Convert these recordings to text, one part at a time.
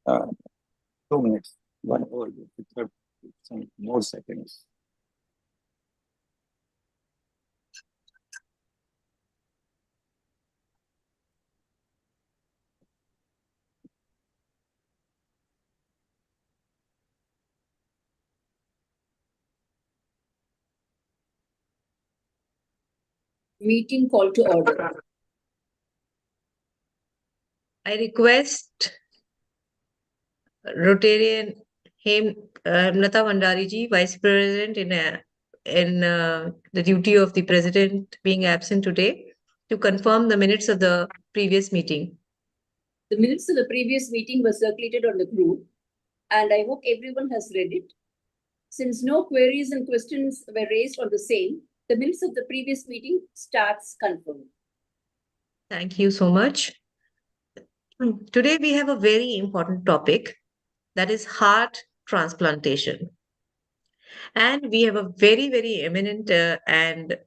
Uh, 2 minutes. 1 hour. Some more seconds. Meeting call to order. I request Rotarian Nata Vandari ji, Vice President in the duty of the President being absent today, to confirm the minutes of the previous meeting. The minutes of the previous meeting were circulated on the group, and I hope everyone has read it. Since no queries and questions were raised on the same, the minutes of the previous meeting starts confirmed. Thank you so much. Today we have a very important topic, that is heart transplantation. And we have a very, very eminent and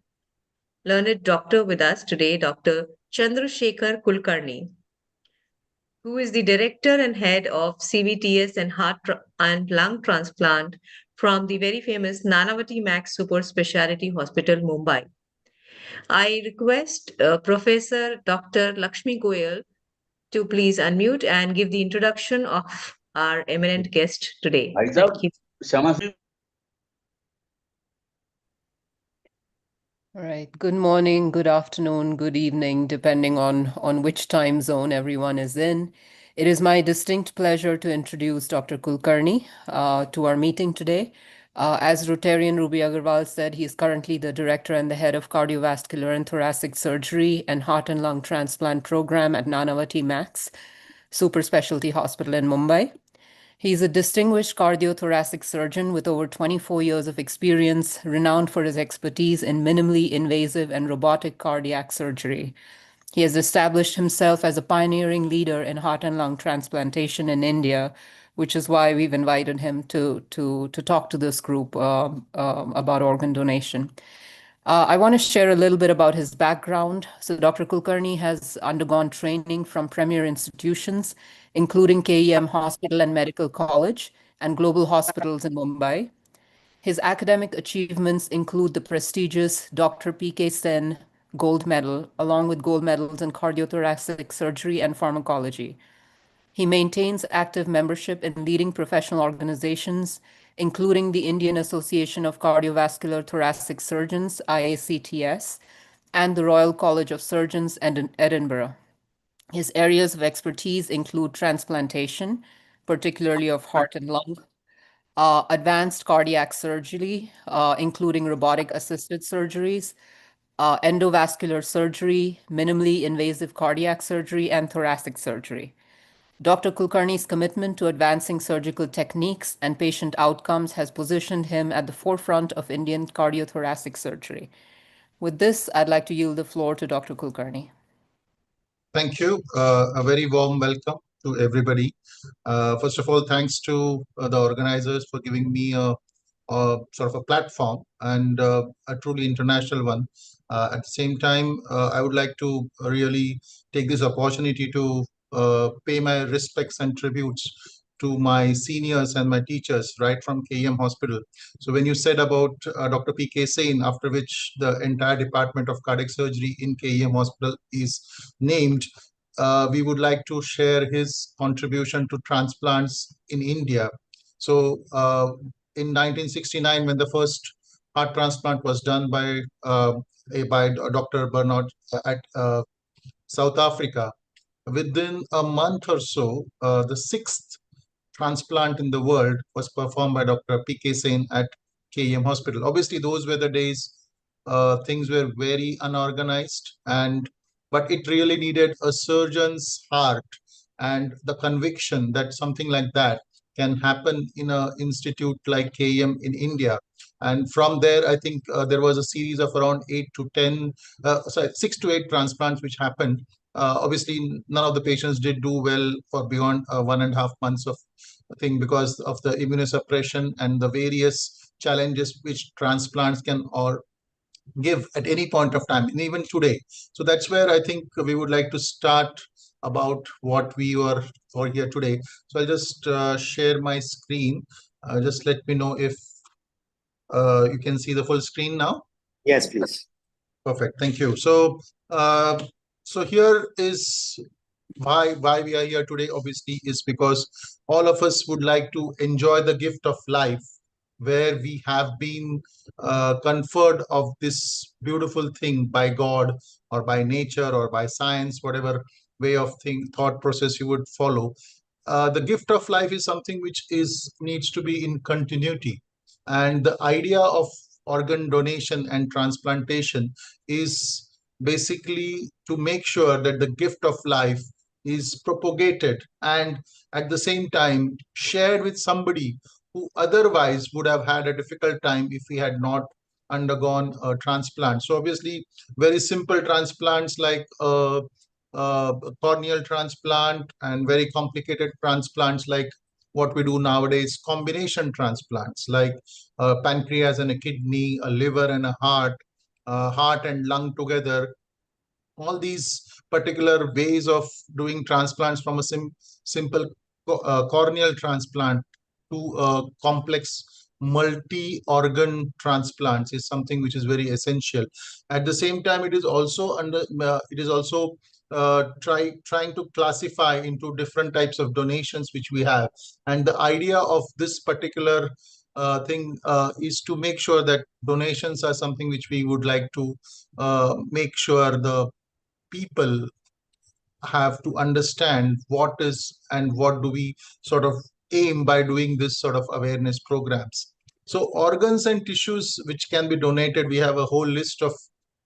learned doctor with us today, Dr. Chandrashekar Kulkarni, who is the director and head of CVTS and and lung transplant from the very famous Nanavati Max Super Speciality Hospital, Mumbai. I request Professor Dr. Lakshmi Goyal to please unmute and give the introduction of our eminent guest today. Thank you. All right. Good morning, good afternoon, good evening, depending on which time zone everyone is in. It is my distinct pleasure to introduce Dr. Kulkarni to our meeting today. As Rotarian Ruby Agarwal said, he is currently the director and the head of cardiovascular and thoracic surgery and heart and lung transplant program at Nanavati Max Super Specialty Hospital in Mumbai. He's a distinguished cardiothoracic surgeon with over 24 years of experience, renowned for his expertise in minimally invasive and robotic cardiac surgery. He has established himself as a pioneering leader in heart and lung transplantation in India, which is why we've invited him to talk to this group about organ donation. I want to share a little bit about his background. So Dr. Kulkarni has undergone training from premier institutions, including KEM Hospital and Medical College and global hospitals in Mumbai. His academic achievements include the prestigious Dr. P.K. Sen Gold Medal, along with gold medals in cardiothoracic surgery and pharmacology. He maintains active membership in leading professional organizations, including the Indian Association of Cardiovascular Thoracic Surgeons, IACTS, and the Royal College of Surgeons in Edinburgh. His areas of expertise include transplantation, particularly of heart and lung, advanced cardiac surgery, including robotic-assisted surgeries, endovascular surgery, minimally invasive cardiac surgery, and thoracic surgery. Dr. Kulkarni's commitment to advancing surgical techniques and patient outcomes has positioned him at the forefront of Indian cardiothoracic surgery. With this, I'd like to yield the floor to Dr. Kulkarni. Thank you. A very warm welcome to everybody. First of all, thanks to the organizers for giving me a sort of a platform and a truly international one. At the same time, I would like to really take this opportunity to pay my respects and tributes to my seniors and my teachers right from KEM Hospital. So when you said about Dr. P.K. Sen, after which the entire department of cardiac surgery in KEM Hospital is named, we would like to share his contribution to transplants in India. So in 1969, when the first heart transplant was done by Dr. Bernard at South Africa, within a month or so, the sixth transplant in the world was performed by Dr. P.K. Sen at KEM Hospital. Obviously, those were the days things were very unorganized, but it really needed a surgeon's heart and the conviction that something like that can happen in an institute like KEM in India. And from there, I think there was a series of around 6 to 8 transplants which happened. Obviously, none of the patients did do well for beyond 1.5 months of thing because of the immunosuppression and the various challenges which transplants can or give at any point of time, and even today. So that's where I think we would like to start about what we are for here today. So I'll just share my screen. Just let me know if you can see the full screen now. Yes, please. Perfect. Thank you. So, so here is why we are here today. Obviously, is because all of us would like to enjoy the gift of life, where we have been conferred of this beautiful thing by God or by nature or by science, whatever way of thought process you would follow. The gift of life is something which is needs to be in continuity, and the idea of organ donation and transplantation is basically to make sure that the gift of life is propagated and at the same time shared with somebody who otherwise would have had a difficult time if he had not undergone a transplant. So obviously very simple transplants like corneal transplant, and very complicated transplants like what we do nowadays, combination transplants like pancreas and a kidney, a liver and a heart and lung together. All these particular ways of doing transplants, from a simple corneal transplant to complex multi-organ transplants, is something which is very essential. At the same time, it is also trying to classify into different types of donations which we have. And the idea of this particular thing is to make sure that donations are something which we would like to make sure the people have to understand what is and what do we sort of aim by doing this sort of awareness programs. So organs and tissues which can be donated, we have a whole list of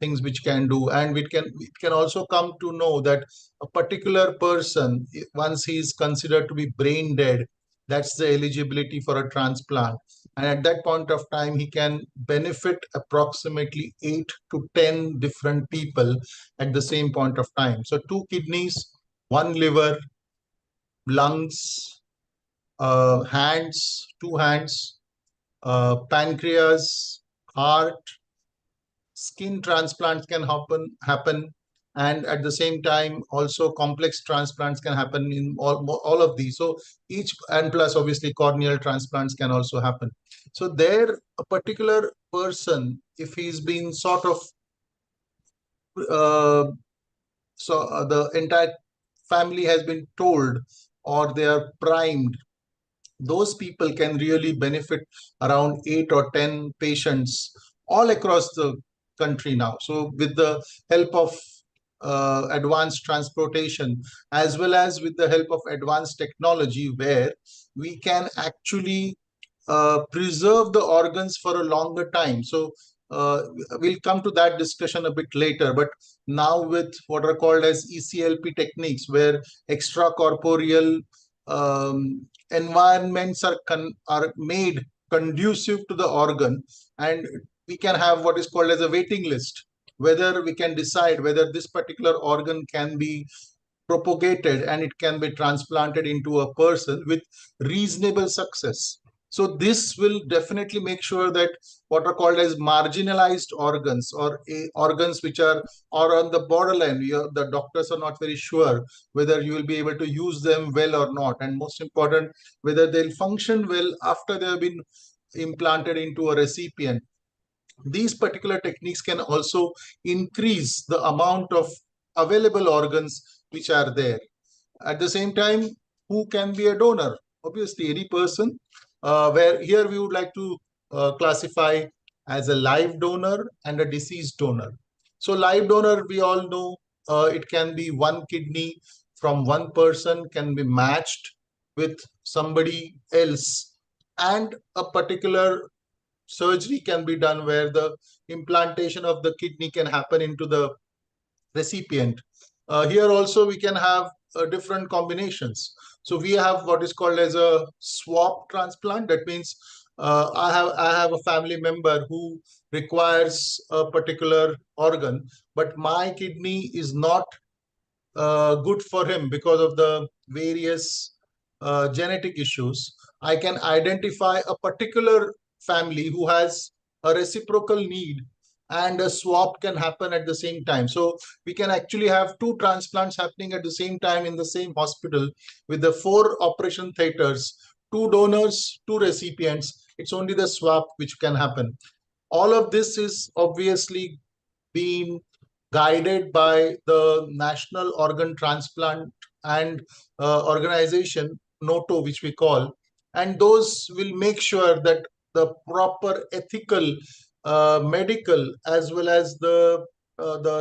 things which can do, and we can also come to know that a particular person, once he is considered to be brain dead, that's the eligibility for a transplant. And at that point of time, he can benefit approximately 8 to 10 different people at the same point of time. So 2 kidneys, 1 liver, lungs, hands, 2 hands, pancreas, heart, skin transplants can happen, and at the same time also complex transplants can happen in all of these. So each, and plus obviously corneal transplants can also happen. So there, a particular person, if he's been sort of the entire family has been told or they are primed, those people can really benefit around 8 or 10 patients all across the country now. So with the help of advanced transportation, as well as with the help of advanced technology, where we can actually preserve the organs for a longer time. So we'll come to that discussion a bit later, but now with what are called as ECLP techniques, where extracorporeal environments are made conducive to the organ, and we can have what is called as a waiting list, whether we can decide whether this particular organ can be propagated and it can be transplanted into a person with reasonable success. So this will definitely make sure that what are called as marginalized organs, or organs which are on the borderline, the doctors are not very sure whether you will be able to use them well or not, and most important, whether they'll function well after they have been implanted into a recipient. These particular techniques can also increase the amount of available organs which are there. At the same time, who can be a donor? Obviously, any person, where here we would like to classify as a live donor and a deceased donor. So live donor, we all know, it can be 1 kidney from 1 person can be matched with somebody else, and a particular surgery can be done where the implantation of the kidney can happen into the recipient. Here also we can have different combinations. So we have what is called as a swap transplant. That means I have a family member who requires a particular organ, but my kidney is not good for him because of the various genetic issues. I can identify a particular family who has a reciprocal need, and a swap can happen at the same time. So we can actually have 2 transplants happening at the same time in the same hospital with the 4 operation theaters, 2 donors, 2 recipients. It's only the swap which can happen. All of this is obviously being guided by the National Organ Transplant and organization, NOTO, which we call, and those will make sure that the proper ethical, medical, as well as the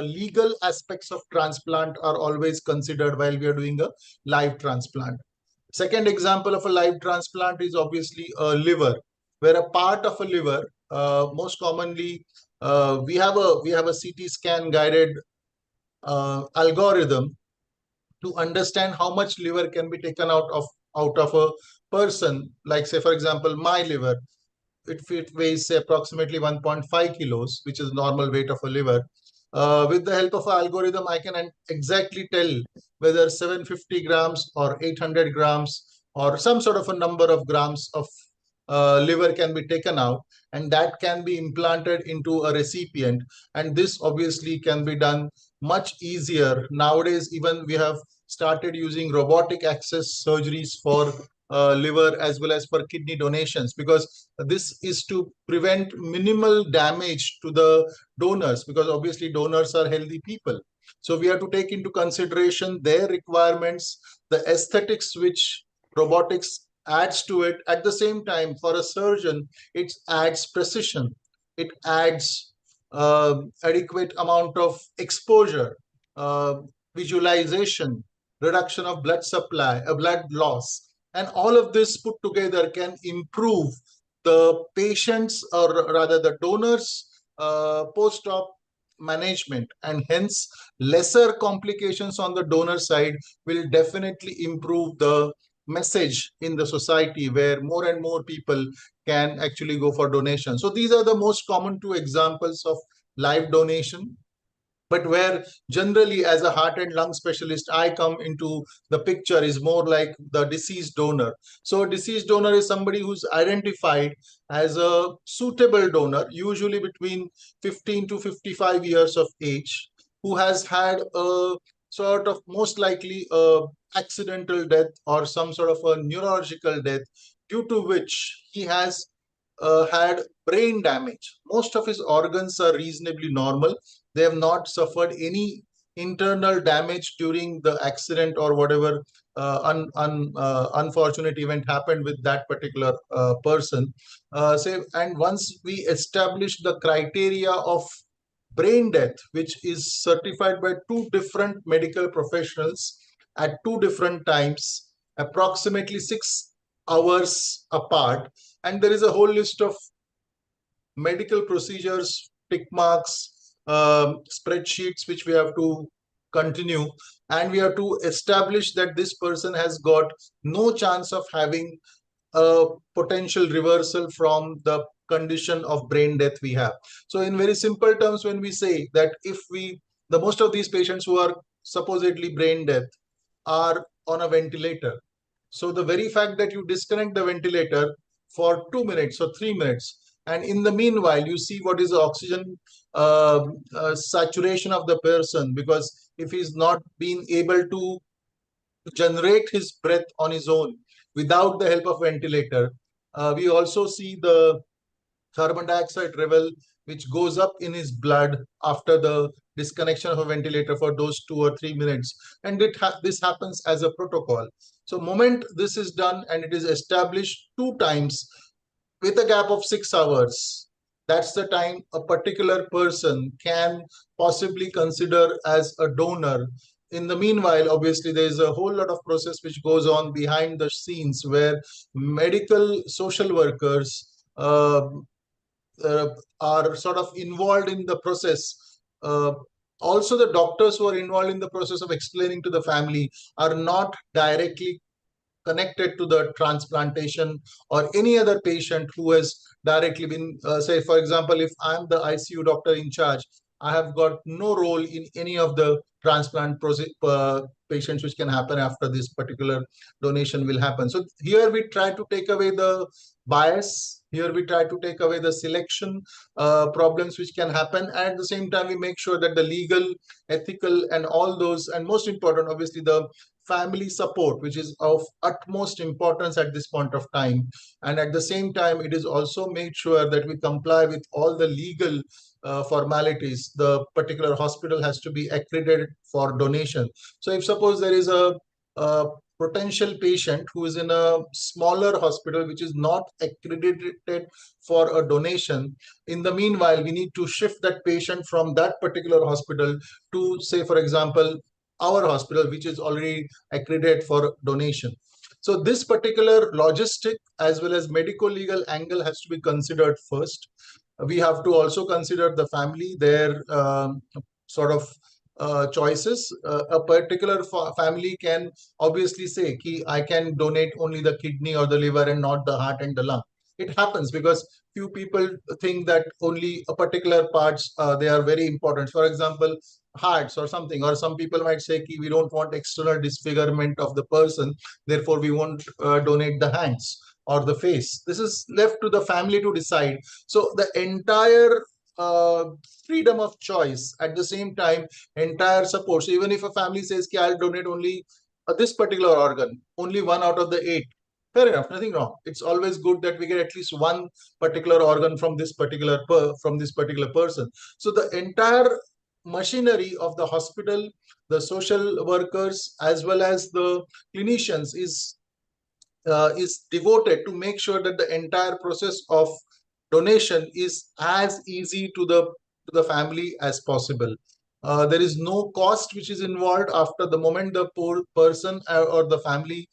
legal aspects of transplant are always considered while we are doing a live transplant. Second example of a live transplant is obviously a liver, where a part of a liver, most commonly, we have a CT scan guided algorithm to understand how much liver can be taken out of a person. Like, say, for example, my liver, it weighs, say, approximately 1.5 kilos, which is normal weight of a liver. With the help of an algorithm, I can exactly tell whether 750 grams or 800 grams or some sort of a number of grams of liver can be taken out, and that can be implanted into a recipient. And this obviously can be done much easier. Nowadays, even we have started using robotic access surgeries for liver as well as for kidney donations, because this is to prevent minimal damage to the donors, because obviously donors are healthy people. So we have to take into consideration their requirements, the aesthetics which robotics adds to it. At the same time, for a surgeon, it adds precision, it adds adequate amount of exposure, visualization, reduction of blood supply, blood loss, and all of this put together can improve the patient's, or rather the donor's, post-op management, and hence lesser complications on the donor side will definitely improve the message in the society, where more and more people can actually go for donation. So these are the most common 2 examples of live donation. But where generally, as a heart and lung specialist, I come into the picture is more like the deceased donor. So a deceased donor is somebody who's identified as a suitable donor, usually between 15 to 55 years of age, who has had a sort of, most likely, a accidental death or some sort of a neurological death, due to which he has had brain damage. Most of his organs are reasonably normal. They have not suffered any internal damage during the accident or whatever unfortunate event happened with that particular person. And once we establish the criteria of brain death, which is certified by 2 different medical professionals at 2 different times, approximately 6 hours apart, and there is a whole list of medical procedures, tick marks, spreadsheets which we have to continue, and we have to establish that this person has got no chance of having a potential reversal from the condition of brain death we have. So in very simple terms, when we say that if the most of these patients who are supposedly brain dead are on a ventilator, so the very fact that you disconnect the ventilator for 2 minutes or 3 minutes, and in the meanwhile, you see what is the oxygen saturation of the person, because if he's not being able to generate his breath on his own without the help of ventilator, we also see the carbon dioxide level which goes up in his blood after the disconnection of a ventilator for those 2 or 3 minutes, and this happens as a protocol. So moment this is done and it is established 2 times with a gap of 6 hours, that's the time a particular person can possibly consider as a donor. In the meanwhile, obviously, there is a whole lot of process which goes on behind the scenes, where medical social workers are sort of involved in the process. Also, the doctors who are involved in the process of explaining to the family are not directly connected to the transplantation or any other patient who has directly been, say, for example, if I'm the ICU doctor in charge, I have got no role in any of the transplant patients which can happen after this particular donation will happen. So here we try to take away the bias Here we try to take away the selection problems which can happen, and at the same time we make sure that the legal, ethical, and all those, and most important, obviously, the family support, which is of utmost importance at this point of time. And at the same time, it is also made sure that we comply with all the legal formalities. The particular hospital has to be accredited for donation. So if suppose there is a potential patient who is in a smaller hospital which is not accredited for a donation, in the meanwhile we need to shift that patient from that particular hospital to, say for example, our hospital, which is already accredited for donation. So this particular logistic as well as medical legal angle has to be considered first. We have to also consider the family, their sort of choices. A particular family can obviously say, Ki, I can donate only the kidney or the liver and not the heart and the lung. It happens because few people think that only a particular parts, they are very important. For example, hearts or something, or some people might say, Ki, we don't want external disfigurement of the person, therefore we won't donate the hands or the face. This is left to the family to decide. So the entire freedom of choice, at the same time entire support. So even if a family says, Ki, I'll donate only this particular organ, only 1 out of the 8, fair enough, nothing wrong. It's always good that we get at least one particular organ from this particular person. So the entire machinery of the hospital, the social workers as well as the clinicians is devoted to make sure that the entire process of donation is as easy to the family as possible. There is no cost which is involved after the moment the poor person or the family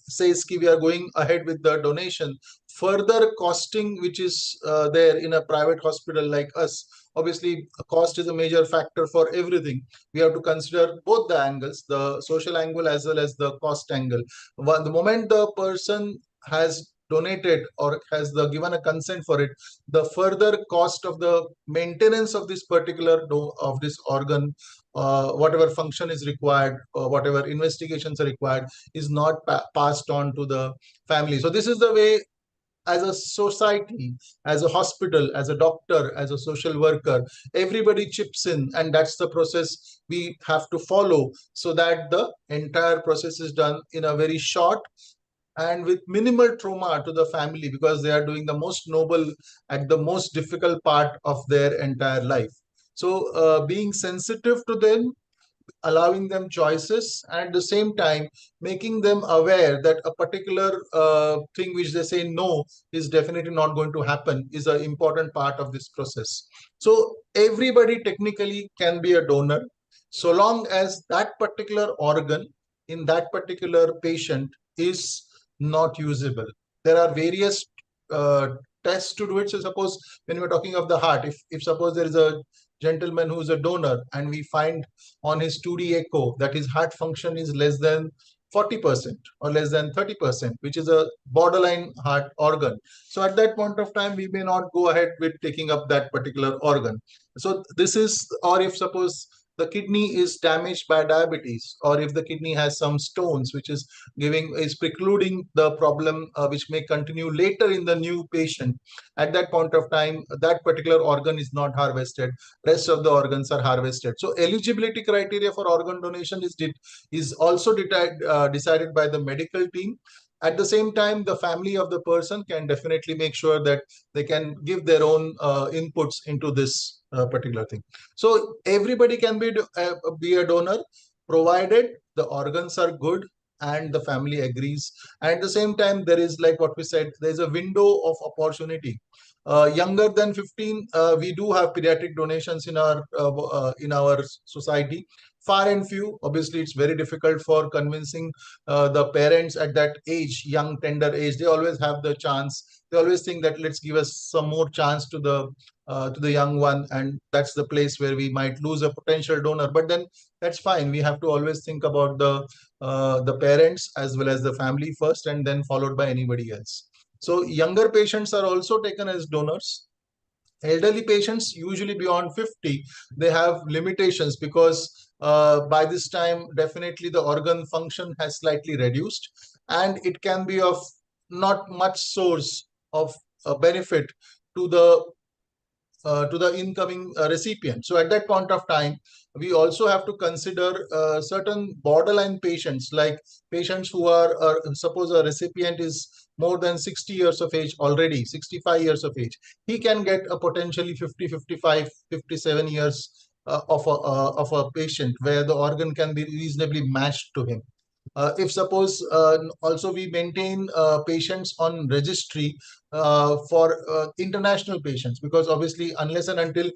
says ki we are going ahead with the donation. Further costing which is there in a private hospital like us, obviously cost is a major factor for everything. We have to consider both the angles, the social angle as well as the cost angle. The moment the person has donated or has given a consent for it, the further cost of the maintenance of this particular of this organ, whatever function is required or whatever investigations are required, is not passed on to the family. So this is the way, as a society, as a hospital, as a doctor, as a social worker, everybody chips in, and that's the process we have to follow so that the entire process is done in a very short and with minimal trauma to the family, because they are doing the most noble at the most difficult part of their entire life. So being sensitive to them, allowing them choices, and at the same time making them aware that a particular thing which they say no is definitely not going to happen is an important part of this process. So everybody technically can be a donor so long as that particular organ in that particular patient is not usable. There are various tests to do it. So suppose when we're talking of the heart, if suppose there is a gentleman who is a donor and we find on his 2D echo that his heart function is less than 40% or less than 30%, which is a borderline heart organ. So at that point of time, we may not go ahead with taking up that particular organ. So this is, or if suppose the kidney is damaged by diabetes, or if the kidney has some stones which is precluding the problem which may continue later in the new patient, at that point of time that particular organ is not harvested, rest of the organs are harvested. So eligibility criteria for organ donation is also decided by the medical team. At the same time, the family of the person can definitely make sure that they can give their own inputs into this particular thing. So everybody can be a donor, provided the organs are good and the family agrees. And at the same time, there is, like what we said, there's a window of opportunity. Younger than 15, we do have pediatric donations in our society. Far and few. Obviously, it's very difficult for convincing the parents at that age, young, tender age. They always have the chance. They always think that let's give us some more chance to the young one, and that's the place where we might lose a potential donor. But then that's fine. We have to always think about the parents as well as the family first, and then followed by anybody else. So younger patients are also taken as donors. Elderly patients, usually beyond 50, they have limitations because by this time, definitely the organ function has slightly reduced, and it can be of not much source of benefit to the incoming recipient. So at that point of time, we also have to consider certain borderline patients, like patients who are, suppose a recipient is more than 60 years of age already, 65 years of age. He can get a potentially 50, 55, 57 years of a patient where the organ can be reasonably matched to him. If suppose also we maintain patients on registry for international patients, because obviously unless and until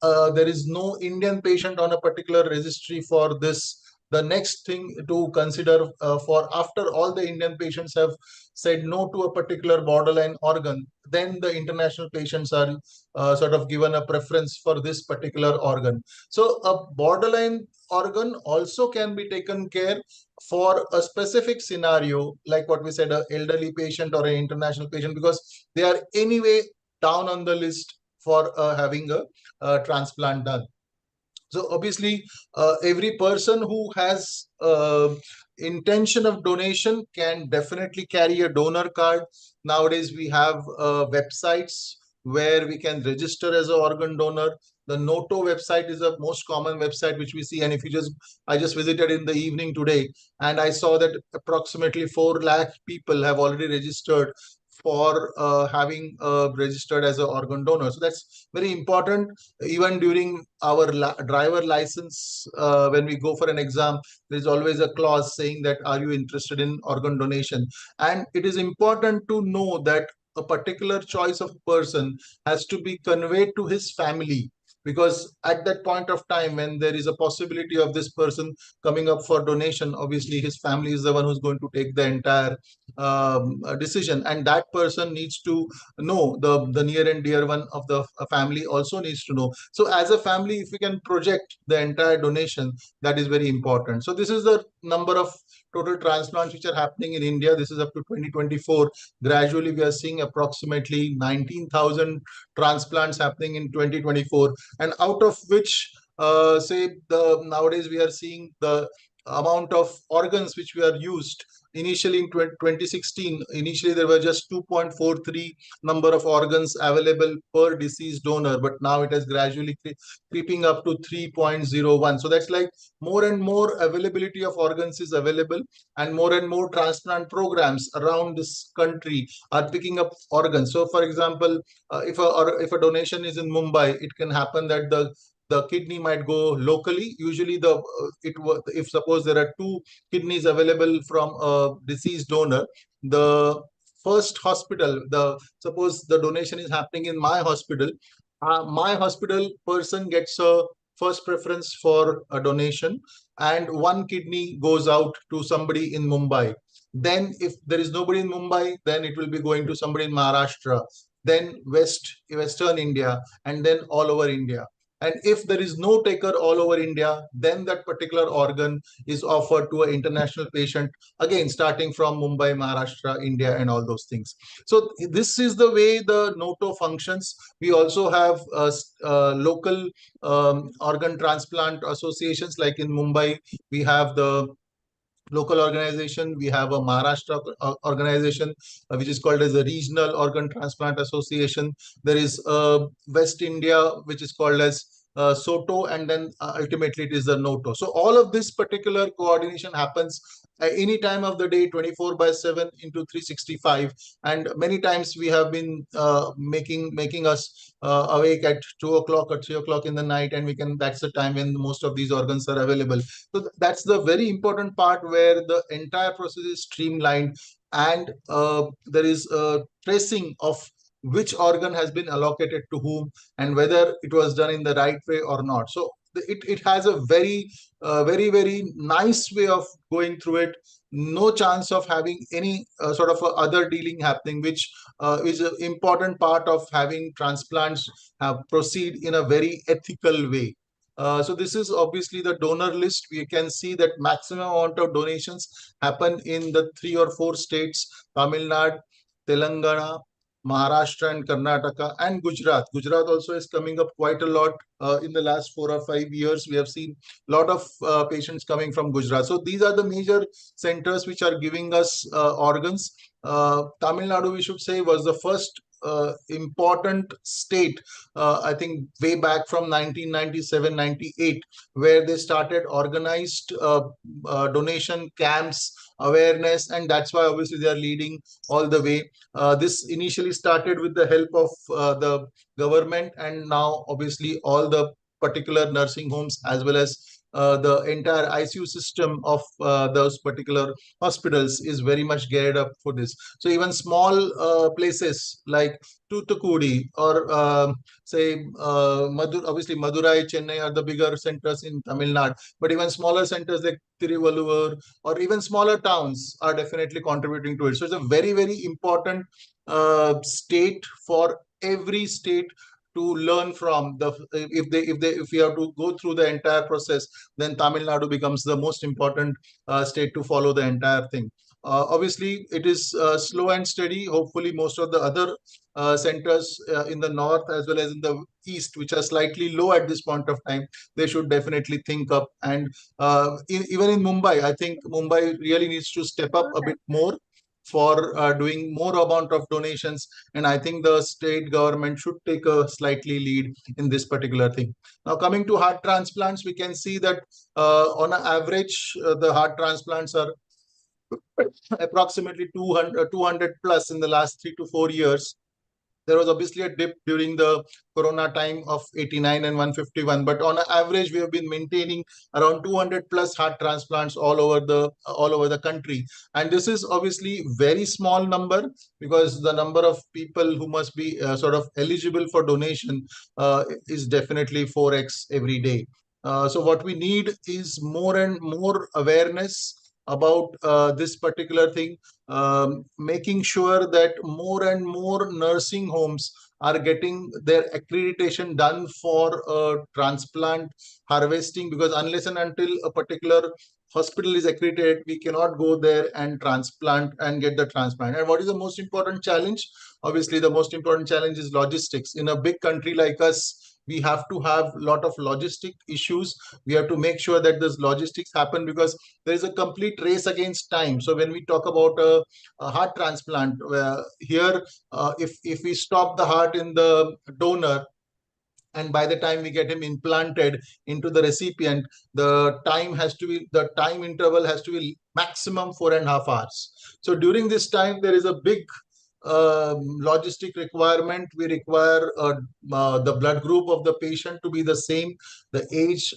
there is no Indian patient on a particular registry for this, the next thing to consider for after all the Indian patients have said no to a particular borderline organ, then the international patients are sort of given a preference for this particular organ. So a borderline organ also can be taken care for a specific scenario, like what we said, an elderly patient or an international patient, because they are anyway down on the list for having a transplant done. So obviously, every person who has intention of donation can definitely carry a donor card. Nowadays, we have websites where we can register as an organ donor. The Noto website is the most common website which we see. And if you I just visited in the evening today, and I saw that approximately 4 lakh people have already registered for having registered as an organ donor. So that's very important. Even during our driver license, when we go for an exam, there's always a clause saying that, are you interested in organ donation? And it is important to know that a particular choice of person has to be conveyed to his family, because at that point of time when there is a possibility of this person coming up for donation, obviously his family is the one who's going to take the entire decision, and that person needs to know, the near and dear one of the family also needs to know. So as a family, if we can project the entire donation, that is very important. So this is the number of total transplants which are happening in India. This is up to 2024. Gradually we are seeing approximately 19,000 transplants happening in 2024, and out of which nowadays we are seeing the amount of organs which we are used. Initially in 2016, initially there were just 2.43 number of organs available per deceased donor, but now it has gradually creeping up to 3.01. So that's like more and more availability of organs is available, and more transplant programs around this country are picking up organs. So for example, if a donation is in Mumbai, it can happen that the kidney might go locally. Usually if suppose there are 2 kidneys available from a deceased donor, the first hospital, suppose the donation is happening in my hospital person gets a first preference for a donation, and 1 kidney goes out to somebody in Mumbai. Then if there is nobody in Mumbai, then it will be going to somebody in Maharashtra, then Western India, and then all over India. And if there is no taker all over India, then that particular organ is offered to an international patient, again, starting from Mumbai, Maharashtra, India, and all those things. So this is the way the Noto functions. We also have local organ transplant associations, like in Mumbai, we have the local organization. We have a Maharashtra organization, which is called as the Regional Organ Transplant Association. There is West India, which is called as SOTO, and then ultimately it is the NOTO. So all of this particular coordination happens any time of the day, 24/7 into 365. And many times we have been making us awake at 2 o'clock or 3 o'clock in the night, and that's the time when most of these organs are available. So that's the very important part, where the entire process is streamlined, and there is a tracing of which organ has been allocated to whom, and whether it was done in the right way or not. So it has a very very nice way of going through it. No chance of having any sort of other dealing happening, which is an important part of having transplants proceed in a very ethical way. So this is obviously the donor list. We can see that maximum amount of donations happen in the 3 or 4 states: Tamil Nadu, Telangana, Maharashtra, and Karnataka, and Gujarat. Gujarat also is coming up quite a lot. In the last 4 or 5 years, we have seen a lot of patients coming from Gujarat. So these are the major centers which are giving us organs. Tamil Nadu, we should say, was the first important state, I think way back from 1997-98, where they started organized donation camps, awareness, and that's why obviously they are leading all the way. This initially started with the help of the government, and now obviously all the particular nursing homes as well as the entire ICU system of those particular hospitals is very much geared up for this. So even small places like Toothukudi or say obviously Madurai, Chennai are the bigger centers in Tamil Nadu, but even smaller centers like Tiruvalluvar or even smaller towns are definitely contributing to it. So it's a very, very important state for every state to learn from. The if we have to go through the entire process, then Tamil Nadu becomes the most important state to follow the entire thing. Obviously, it is slow and steady. Hopefully, most of the other centers in the north as well as in the east, which are slightly low at this point of time, they should definitely think up. And even in Mumbai, I think Mumbai really needs to step up a bit more for doing more amount of donations, and I think the state government should take a slightly lead in this particular thing. Now, coming to heart transplants, we can see that on an average, the heart transplants are approximately 200 plus in the last 3 to 4 years. There was obviously a dip during the corona time of 89 and 151, but on average we have been maintaining around 200 plus heart transplants all over the country. And this is obviously very small number, because the number of people who must be sort of eligible for donation is definitely 4x every day. So what we need is more and more awareness about this particular thing, making sure that more and more nursing homes are getting their accreditation done for transplant harvesting, because unless and until a particular hospital is accredited, we cannot go there and transplant and get the transplant. And what is the most important challenge? Obviously, the most important challenge is logistics. In a big country like us, we have to have a lot of logistic issues. We have to make sure that this logistics happen, because there is a complete race against time. So when we talk about a heart transplant, here, if we stop the heart in the donor, and by the time we get him implanted into the recipient, the time interval has to be maximum 4.5 hours. So during this time, there is a big logistic requirement. We require the blood group of the patient to be the same, the age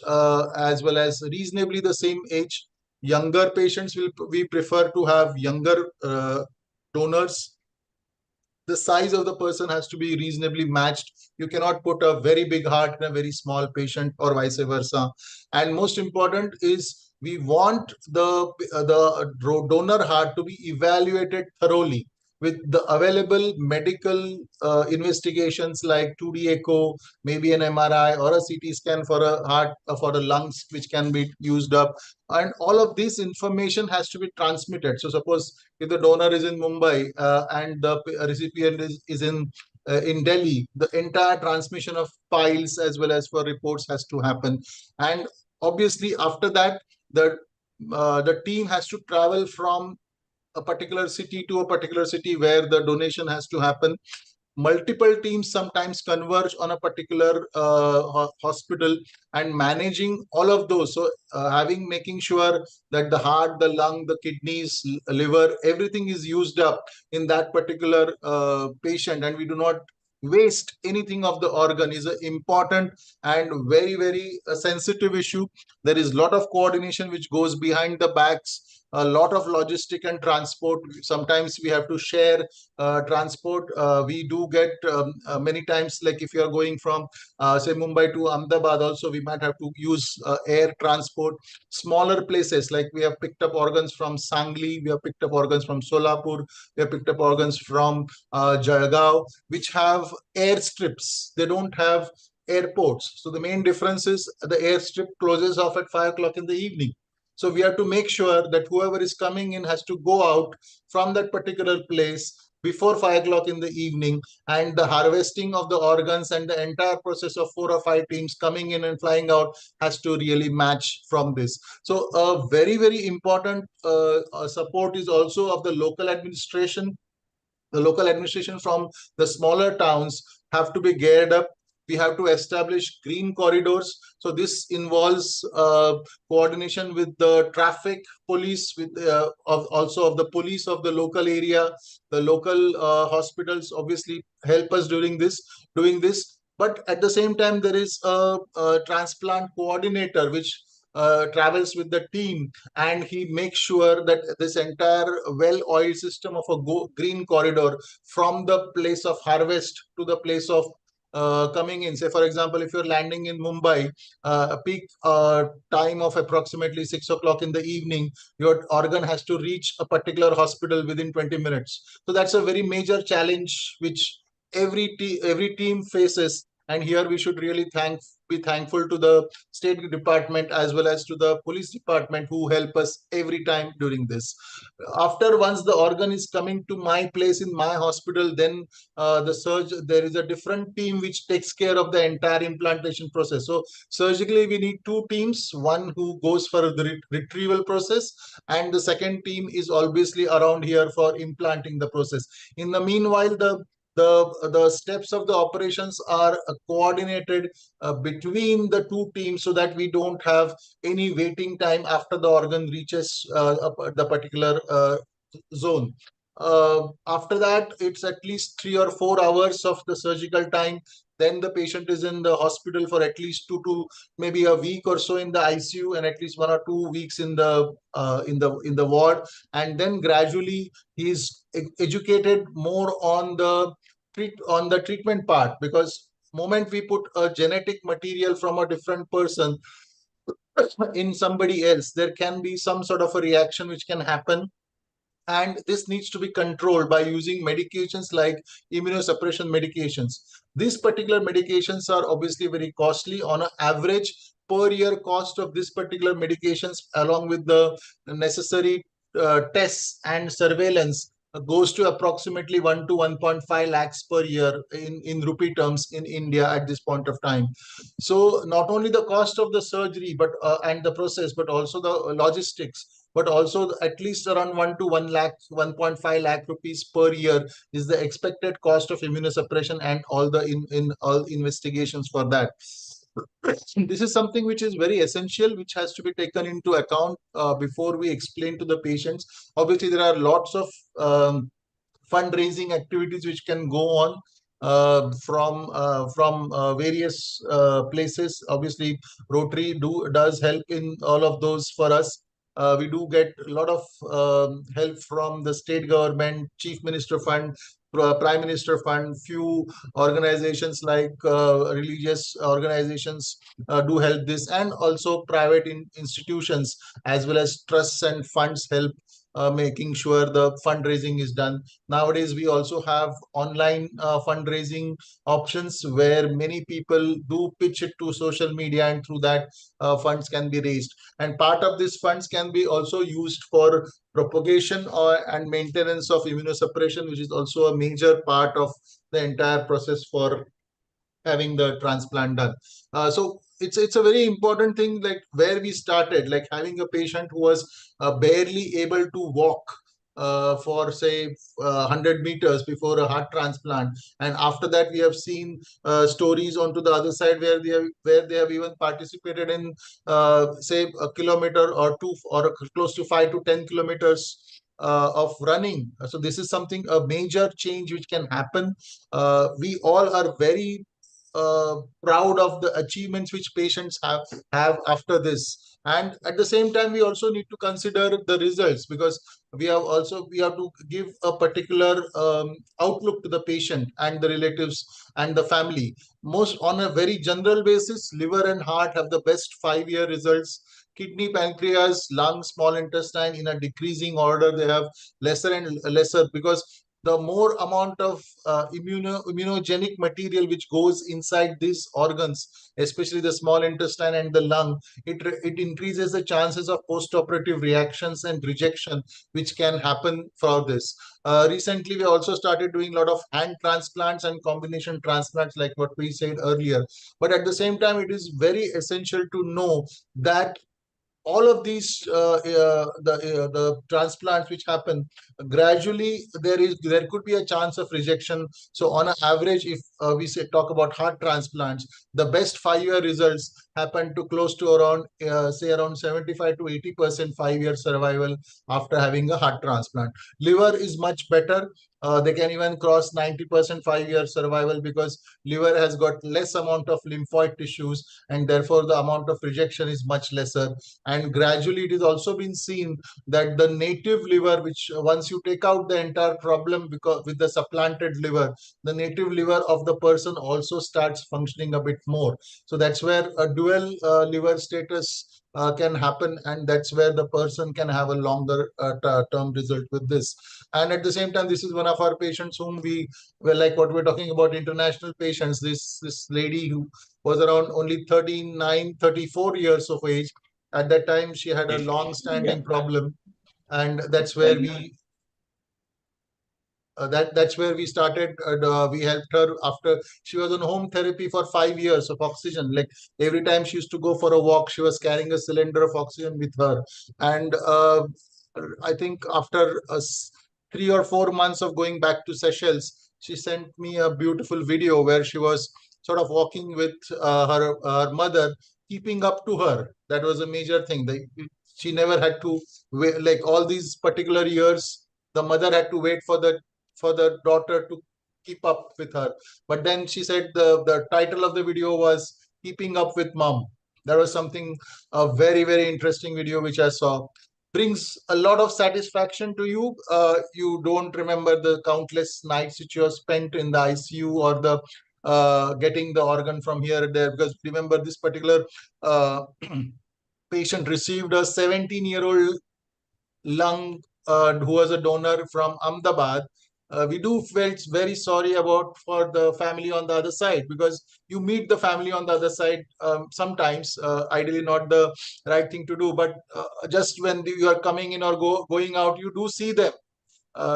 as well as reasonably the same age. Younger patients we prefer to have younger donors. The size of the person has to be reasonably matched. You cannot put a very big heart in a very small patient, or vice versa. And most important is, we want the donor heart to be evaluated thoroughly with the available medical investigations like 2D echo, maybe an MRI or a CT scan for a heart, for the lungs, which can be used up. And all of this information has to be transmitted. So suppose if the donor is in Mumbai and the recipient is in Delhi, the entire transmission of files as well as for reports has to happen. And obviously after that, the team has to travel from a particular city to a particular city where the donation has to happen. Multiple teams sometimes converge on a particular hospital, and managing all of those. So making sure that the heart, the lung, the kidneys, liver, everything is used up in that particular patient, and we do not waste anything of the organ is an important and very, very sensitive issue. There is a lot of coordination which goes behind the backs, a lot of logistic and transport. Sometimes we have to share transport. We do get many times, like if you are going from say Mumbai to Ahmedabad, also we might have to use air transport. Smaller places, like we have picked up organs from Sangli, we have picked up organs from Solapur, we have picked up organs from Jalgaon, which have airstrips. They don't have airports. So the main difference is the airstrip closes off at 5 o'clock in the evening. So we have to make sure that whoever is coming in has to go out from that particular place before 5 o'clock in the evening, and the harvesting of the organs and the entire process of 4 or 5 teams coming in and flying out has to really match from this. So a very, very important support is also of the local administration. the local administration from the smaller towns have to be geared up. We have to establish green corridors. So this involves coordination with the traffic police, with also of the police of the local area. The local hospitals obviously help us doing this. But at the same time, there is a transplant coordinator which travels with the team, and he makes sure that this entire well-oiled system of a green corridor from the place of harvest to the place of coming in. Say, for example, if you're landing in Mumbai, a peak time of approximately 6 o'clock in the evening, your organ has to reach a particular hospital within 20 minutes. So that's a very major challenge which every team faces. And here we should really be thankful to the State Department as well as to the Police Department who help us every time during this. Once the organ is coming to my place in my hospital, then there is a different team which takes care of the entire implantation process. So surgically, we need two teams, one who goes for the retrieval process, and the second team is obviously around here for implanting the process. In the meanwhile, the steps of the operations are coordinated between the two teams so that we don't have any waiting time after the organ reaches the particular zone. After that, it's at least 3 or 4 hours of the surgical time. Then the patient is in the hospital for at least 2 to maybe a week or so in the ICU, and at least 1 or 2 weeks in the ward. And then gradually he's educated more on the treatment part, because moment we put a genetic material from a different person in somebody else, there can be some sort of a reaction which can happen, and this needs to be controlled by using medications like immunosuppression medications. These particular medications are obviously very costly. On an average per year cost of this particular medications, along with the necessary tests and surveillance, goes to approximately 1 to 1.5 lakhs per year in rupee terms in India at this point of time. So not only the cost of the surgery and the process, but also the logistics, but also at least around 1 to 1 lakh, 1.5 lakh rupees per year is the expected cost of immunosuppression and all the all investigations for that. This is something which is very essential, which has to be taken into account before we explain to the patients. Obviously, there are lots of fundraising activities which can go on from various places. Obviously, Rotary does help in all of those for us. We do get a lot of help from the state government, Chief Minister Fund, Prime Minister Fund. Few organizations like religious organizations do help this, and also private institutions as well as trusts and funds help making sure the fundraising is done. Nowadays, we also have online fundraising options where many people do pitch it to social media, and through that funds can be raised. And part of these funds can be also used for propagation and maintenance of immunosuppression, which is also a major part of the entire process for having the transplant done. So it's a very important thing, like where we started, like having a patient who was barely able to walk for say 100 meters before a heart transplant, and after that we have seen stories onto the other side where they have even participated in say a kilometer or two, or close to 5 to 10 kilometers of running. So this is something, a major change which can happen. We all are very proud of the achievements which patients have after this, and at the same time we also need to consider the results, because we have to give a particular outlook to the patient and the relatives and the family. Most on a very general basis, liver and heart have the best 5-year results. Kidney, pancreas, lung, small intestine in a decreasing order, they have lesser and lesser, because the more amount of immunogenic material which goes inside these organs, especially the small intestine and the lung, it increases the chances of post-operative reactions and rejection which can happen for this. Recently, we also started doing a lot of hand transplants and combination transplants, like what we said earlier. But at the same time, it is very essential to know that all of these the transplants which happen gradually, there could be a chance of rejection. So on an average, if we say talk about heart transplants, the best 5-year results happen to close to around say around 75 to 80% 5-year survival after having a heart transplant. Liver is much better. They can even cross 90% 5-year survival because liver has got less amount of lymphoid tissues, and therefore the amount of rejection is much lesser. And gradually it is also been seen that the native liver, which once you take out the entire problem because with the supplanted liver, the native liver of the person also starts functioning a bit more. So that's where a dual liver status can happen, and that's where the person can have a longer term result with this. And at the same time, this is one of our patients whom we were, like what we're talking about, international patients. This lady who was around only 39, 34 years of age. At that time, she had a long-standing problem, and that's where we that's where we started. We helped her after she was on home therapy for 5 years of oxygen. Like every time she used to go for a walk, she was carrying a cylinder of oxygen with her. And I think after 3 or 4 months of going back to Seychelles, she sent me a beautiful video where she was sort of walking with her mother, keeping up to her. That was a major thing. She never had to wait, like all these particular years. The mother had to wait for the daughter to keep up with her. But then she said the title of the video was Keeping Up with Mom. That was something, a very, very interesting video which I saw. Brings a lot of satisfaction to you. You don't remember the countless nights which you have spent in the ICU or the getting the organ from here and there. Because remember, this particular patient received a 17-year-old lung who was a donor from Ahmedabad. We do felt very sorry about for the family on the other side, because you meet the family on the other side sometimes, ideally not the right thing to do, but just when you are coming in or going out, you do see them.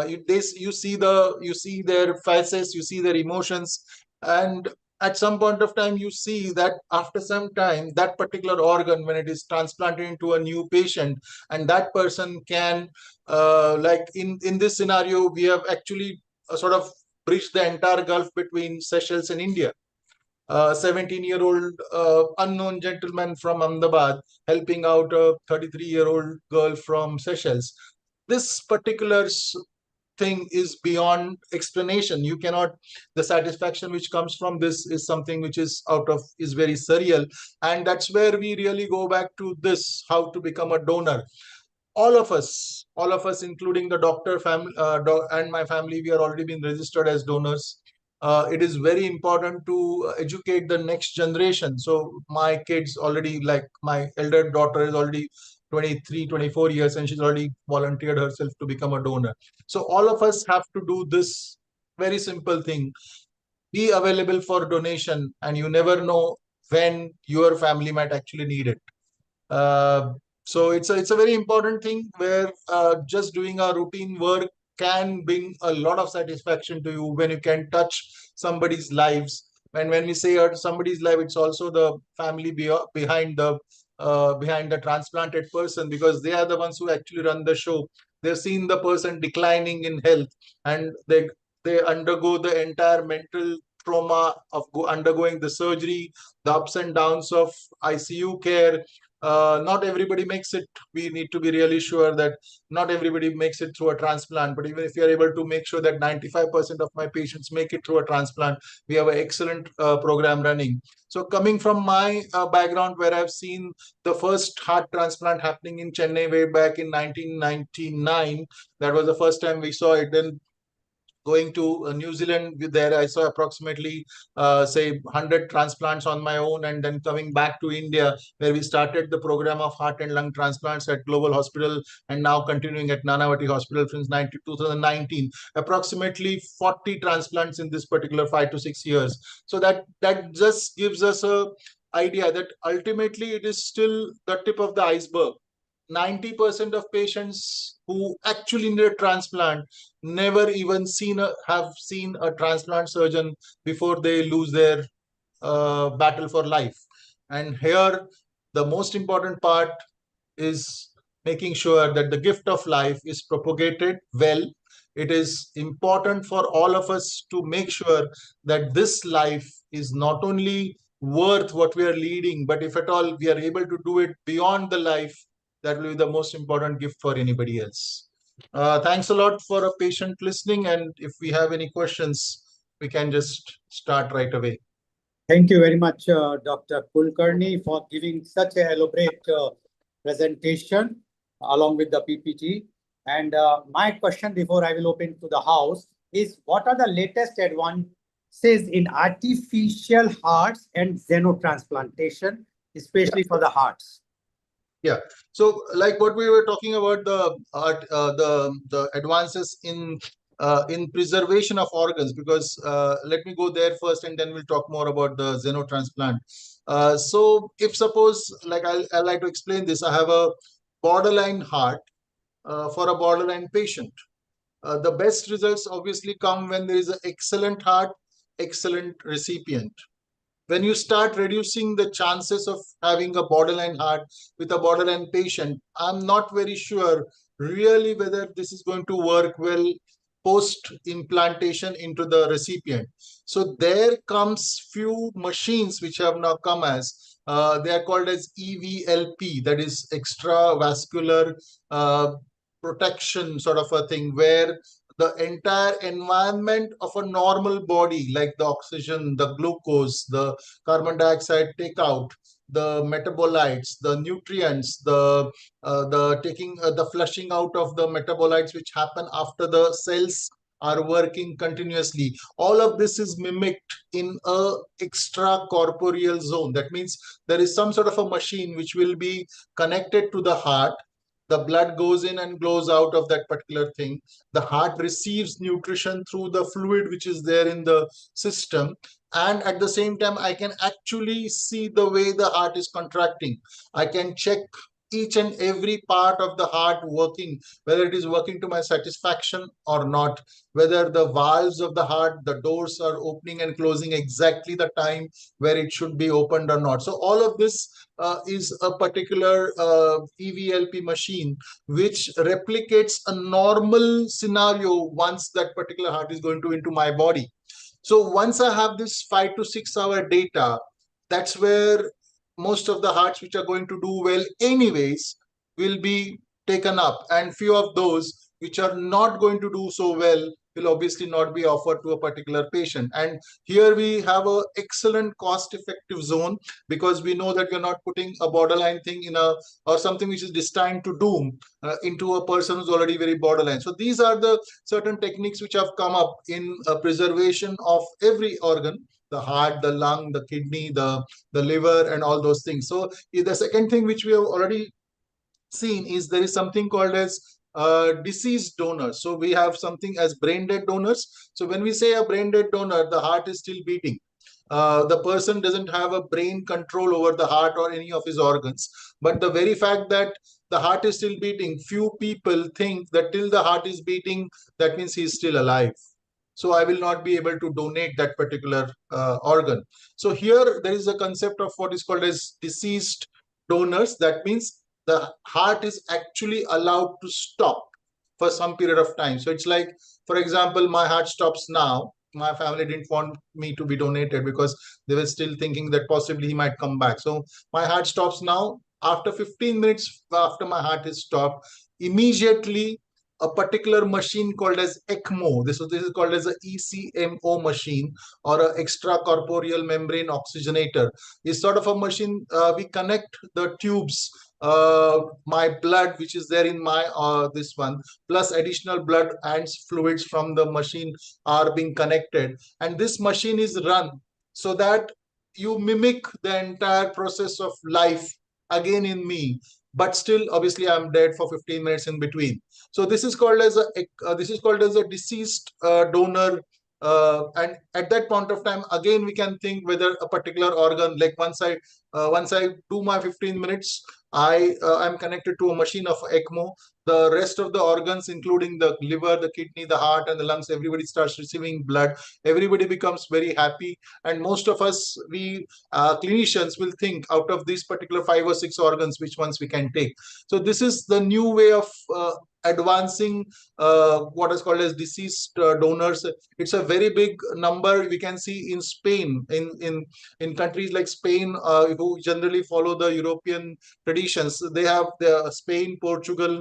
You see their faces, you see their emotions, and at some point of time you see that after some time that particular organ, when it is transplanted into a new patient, and that person can like in this scenario, we have actually sort of bridged the entire gulf between Seychelles and India. 17-year-old unknown gentleman from Ahmedabad helping out a 33-year-old girl from Seychelles. This particular thing is beyond explanation. You cannot, the satisfaction which comes from this is something which is very surreal. And that's where we really go back to this, how to become a donor. All of us, including the doctor family and my family, we are already been registered as donors. It is very important to educate the next generation. So my kids already, like my elder daughter is already 23, 24 years, and she's already volunteered herself to become a donor. So all of us have to do this very simple thing. Be available for donation, and you never know when your family might actually need it. So it's a very important thing where just doing a routine work can bring a lot of satisfaction to you when you can touch somebody's lives. And when we say somebody's life, it's also the family behind the transplanted person, because they are the ones who actually run the show. They've seen the person declining in health, and they undergo the entire mental trauma of undergoing the surgery, the ups and downs of ICU care. Not everybody makes it. We need to be really sure that not everybody makes it through a transplant. But even if you are able to make sure that 95% of my patients make it through a transplant, we have an excellent program running. So coming from my background, where I've seen the first heart transplant happening in Chennai way back in 1999, that was the first time we saw it. Then going to New Zealand, there I saw approximately say 100 transplants on my own, and then coming back to India, where we started the program of heart and lung transplants at Global Hospital, and now continuing at Nanavati Hospital since 2019. Approximately 40 transplants in this particular 5 to 6 years. So that just gives us a idea that ultimately it is still the tip of the iceberg. 90% of patients who actually need a transplant never even have seen a transplant surgeon before they lose their battle for life. And here, the most important part is making sure that the gift of life is propagated well. It is important for all of us to make sure that this life is not only worth what we are leading, but if at all we are able to do it beyond the life, that will be the most important gift for anybody else. Thanks a lot for a patient listening, and if we have any questions, we can just start right away. Thank you very much, Dr. Kulkarni, for giving such an elaborate presentation along with the PPT. And my question before I will open to the house is, what are the latest advances in artificial hearts and xenotransplantation, especially for the hearts? Yeah. So, like what we were talking about, the advances in preservation of organs, because let me go there first, and then we'll talk more about the xenotransplant. So, if suppose, like I like to explain this, I have a borderline heart for a borderline patient. The best results obviously come when there is an excellent heart, excellent recipient. When you start reducing the chances of having a borderline heart with a borderline patient, I'm not very sure really whether this is going to work well post implantation into the recipient. So there comes few machines which have now come as they are called as EVLP, that is extravascular protection sort of a thing, where the entire environment of a normal body, like the oxygen, the glucose, the carbon dioxide takeout, the metabolites, the nutrients, the flushing out of the metabolites which happen after the cells are working continuously. All of this is mimicked in a extracorporeal zone. That means there is some sort of a machine which will be connected to the heart. The blood goes in and goes out of that particular thing. The heart receives nutrition through the fluid which is there in the system. And at the same time, I can actually see the way the heart is contracting. I can check each and every part of the heart working, whether it is working to my satisfaction or not, whether the valves of the heart, the doors are opening and closing exactly the time where it should be opened or not. So all of this is a particular EVLP machine which replicates a normal scenario once that particular heart is going to into my body. So once I have this 5 to 6 hour data, that's where most of the hearts which are going to do well anyways will be taken up, and few of those which are not going to do so well will obviously not be offered to a particular patient. And here we have an excellent cost-effective zone, because we know that we're not putting a borderline thing in a or something which is destined to doom into a person who's already very borderline. So these are the certain techniques which have come up in preservation of every organ: the heart, the lung, the kidney, the liver, and all those things. So the second thing which we have already seen is there is something called as deceased donors. So we have something as brain dead donors. So when we say a brain dead donor, the heart is still beating. The person doesn't have a brain control over the heart or any of his organs. But the very fact that the heart is still beating, few people think that till the heart is beating, that means he's still alive. So I will not be able to donate that particular organ. So here there is a concept of what is called as deceased donors. That means the heart is actually allowed to stop for some period of time. So it's like, for example, my heart stops now. My family didn't want me to be donated because they were still thinking that possibly he might come back. So my heart stops now. After 15 minutes after my heart is stopped, immediately a particular machine called as ECMO. This is called as a ECMO machine, or an extracorporeal membrane oxygenator. Is sort of a machine. We connect the tubes, my blood which is there in my this one, plus additional blood and fluids from the machine are being connected, and this machine is run so that you mimic the entire process of life again in me, but still obviously I'm dead for 15 minutes in between. So this is called as a deceased donor. And at that point of time, again, we can think whether a particular organ, like once I do my 15 minutes, I'm connected to a machine of ECMO. the rest of the organs, including the liver, the kidney, the heart, and the lungs, everybody starts receiving blood. Everybody becomes very happy. And most of us, we clinicians will think out of these particular 5 or 6 organs, which ones we can take. So this is the new way of advancing what is called as deceased donors. It's a very big number. We can see in Spain, in countries like Spain, who generally follow the European traditions. They have Spain, Portugal,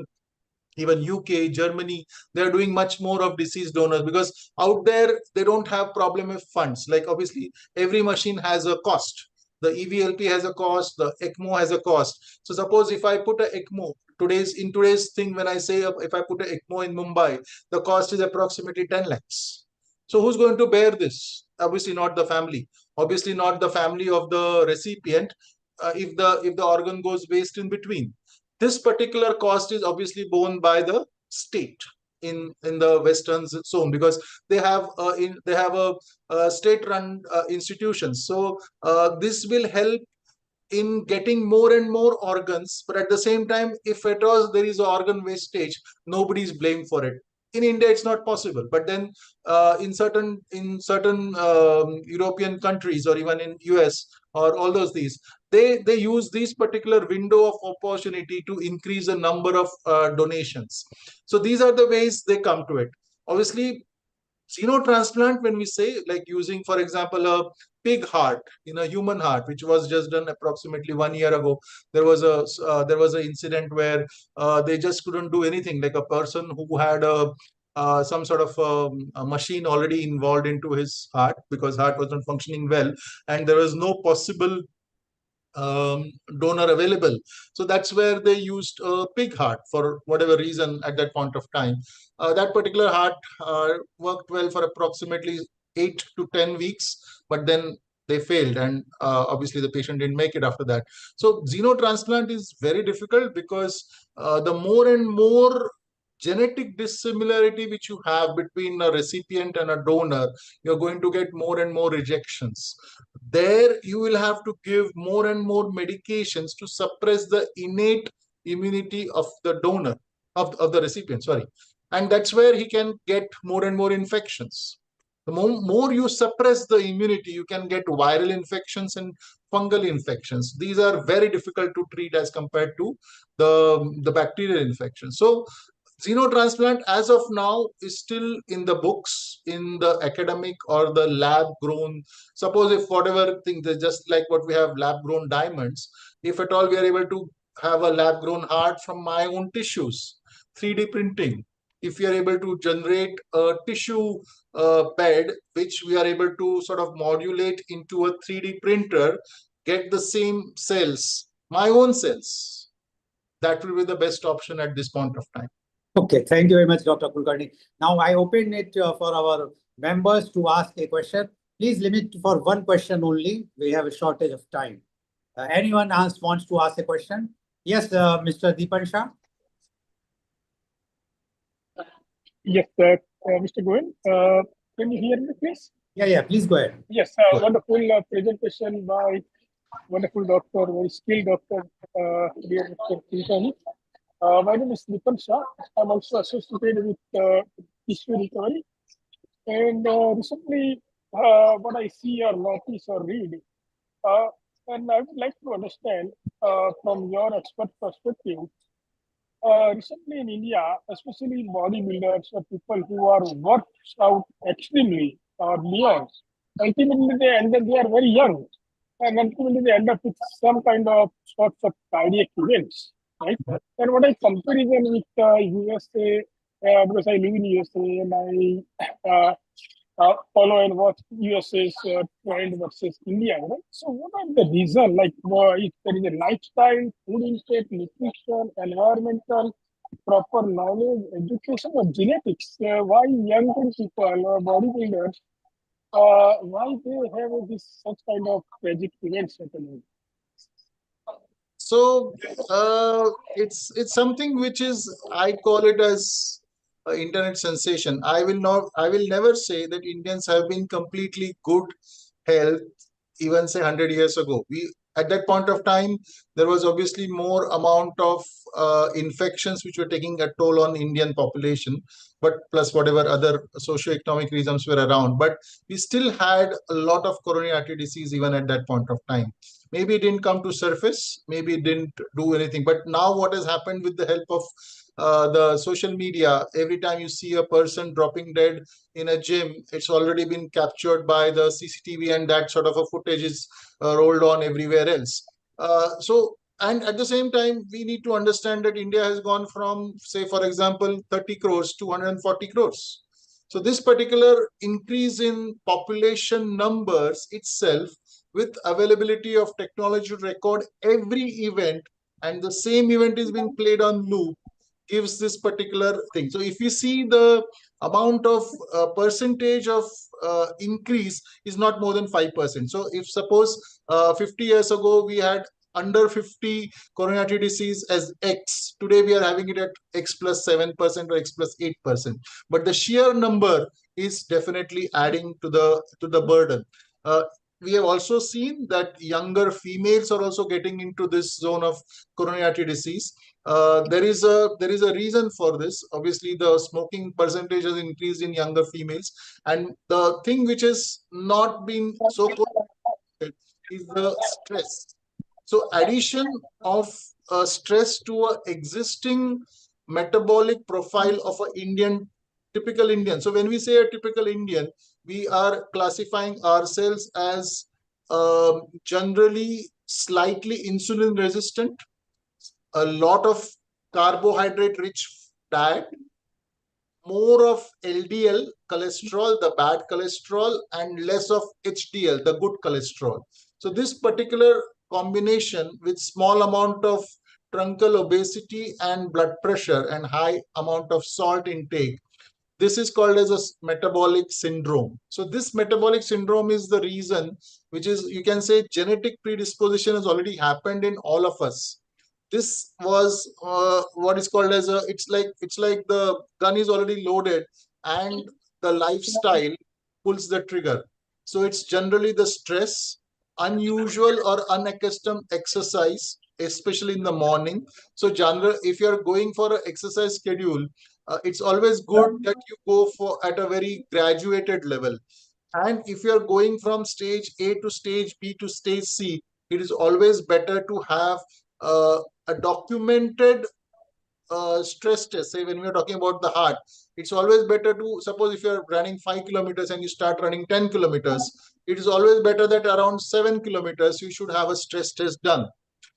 even UK, Germany, they're doing much more of deceased donors, because out there they don't have problem with funds. Like obviously every machine has a cost. The EVLP has a cost, the ECMO has a cost. So suppose if I put a ECMO, in today's thing, when I say if I put a ECMO in Mumbai, the cost is approximately 10 lakhs. So who's going to bear this? Obviously not the family. Obviously not the family of the recipient, if the organ goes waste in between. This particular cost is obviously borne by the state in the Western zone, because they have state-run institutions. So this will help in getting more and more organs, but at the same time, if at all there is organ wastage, nobody is blamed for it. In India, it's not possible, but then in certain European countries, or even in US, or all these, they use this particular window of opportunity to increase the number of donations. So these are the ways they come to it. Obviously, xenotransplant, when we say, like using, for example, a pig heart in a human heart, which was just done approximately 1 year ago, there was an incident where they just couldn't do anything. Like a person who had some sort of a machine already involved into his heart, because heart wasn't functioning well, and there was no possible donor available. So that's where they used a pig heart for whatever reason at that point of time. That particular heart worked well for approximately 8 to 10 weeks, but then they failed, and obviously the patient didn't make it after that. So xenotransplant is very difficult, because the more and more genetic dissimilarity which you have between a recipient and a donor, you're going to get more and more rejections. There you will have to give more and more medications to suppress the innate immunity of the donor, of the recipient, sorry. And that's where he can get more and more infections. The more you suppress the immunity, you can get viral infections and fungal infections. These are very difficult to treat as compared to the bacterial infections. So xenotransplant as of now is still in the books, in the academic or the lab grown. Suppose if whatever thing, just like what we have lab grown diamonds, if at all we are able to have a lab grown heart from my own tissues, 3D printing, if we are able to generate a tissue bed, which we are able to sort of modulate into a 3D printer, get the same cells, my own cells, that will be the best option at this point of time. Okay, thank you very much, Dr. Kulkarni. Now I open it for our members to ask a question. Please limit for one question only. We have a shortage of time. Anyone else wants to ask a question? Yes, Mr. Deepan Shah. Yes, Mr. Goel, can you hear me, please? Yeah, please go ahead. Yes, wonderful presentation by wonderful doctor, very skilled doctor, dear Mr. Kulkarni. My name is Deepan Shah. I'm also associated with tissue recovery. And recently, what I see or notice or read, and I would like to understand from your expert perspective, recently in India, especially bodybuilders or people who are worked out extremely or beyond, ultimately they are very young, and ultimately they end up with some kind of sorts of cardiac events, right? And what I comparison with USA, because I live in USA and I follow and watch USA's trend versus India, right? So what are the reasons? Like if there is a lifestyle, food intake, nutrition, environmental, proper knowledge, education, or genetics? Why young people or bodybuilders, why they have this such kind of tragic events happening? So it's something which is, I call it as internet sensation. I will never say that Indians have been completely good health even say 100 years ago. at that point of time, there was obviously more amount of infections which were taking a toll on Indian population, but plus whatever other socioeconomic reasons were around. But we still had a lot of coronary artery disease even at that point of time. Maybe it didn't come to surface, maybe it didn't do anything. But now what has happened with the help of the social media, every time you see a person dropping dead in a gym, it's already been captured by the CCTV, and that sort of a footage is rolled on everywhere else. And at the same time, we need to understand that India has gone from, say, for example, 30 crores to 140 crores. So this particular increase in population numbers itself, with availability of technology to record every event, and the same event is being played on loop, gives this particular thing. So if you see the amount of percentage of increase is not more than 5%. So if suppose 50 years ago we had under 50 coronary artery disease as X, today we are having it at X plus 7% or X plus 8%. But the sheer number is definitely adding to the burden. We have also seen that younger females are also getting into this zone of coronary artery disease. There is a reason for this. Obviously, the smoking percentage has increased in younger females, and the thing which has not been so good is the stress. So addition of stress to an existing metabolic profile of an typical Indian. So when we say a typical Indian, we are classifying ourselves as generally slightly insulin resistant, a lot of carbohydrate rich diet, more of LDL cholesterol, the bad cholesterol, and less of HDL, the good cholesterol. So this particular combination with small amount of truncal obesity and blood pressure and high amount of salt intake, this is called as a metabolic syndrome. So this metabolic syndrome is the reason, which is, you can say, genetic predisposition has already happened in all of us. This was what is called as a, it's like the gun is already loaded and the lifestyle pulls the trigger. So it's generally the stress, unusual or unaccustomed exercise, especially in the morning. So if you're going for an exercise schedule, it's always good that you go for at a very graduated level. And if you're going from stage A to stage B to stage C, it is always better to have a documented stress test. Say when we're talking about the heart, it's always better to, suppose if you're running 5 kilometers and you start running 10 kilometers, it is always better that around 7 kilometers you should have a stress test done.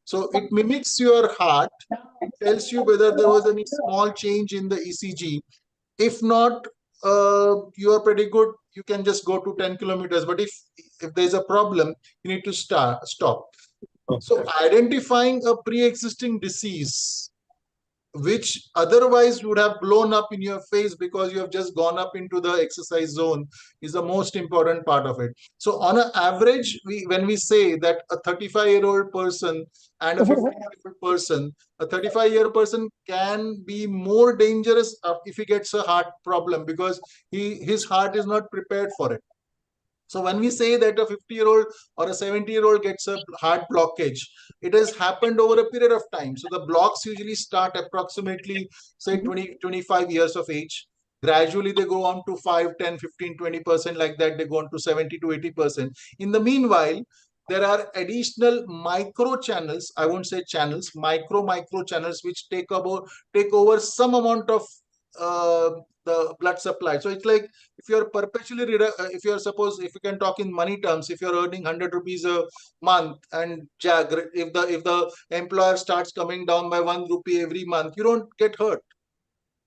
So it mimics your heart. It tells you whether there was any small change in the ECG. If not, you are pretty good. You can just go to 10 kilometers. But if there's a problem, you need to stop. Okay. So identifying a pre-existing disease, which otherwise would have blown up in your face because you have just gone up into the exercise zone, is the most important part of it. So on an average, when we say that a 35-year-old person and a 50-year-old person, a 35-year-old person can be more dangerous if he gets a heart problem, because his heart is not prepared for it. So when we say that a 50-year-old or a 70-year-old gets a heart blockage, it has happened over a period of time. So the blocks usually start approximately, say, 20, 25 years of age. Gradually, they go on to 5, 10, 15, 20%, like that. They go on to 70 to 80%. In the meanwhile, there are additional micro channels, I won't say channels, micro channels, which take over some amount of the blood supply. So it's like, if you're perpetually, if you can talk in money terms, if you're earning 100 rupees a month, and if the employer starts coming down by 1 rupee every month, you don't get hurt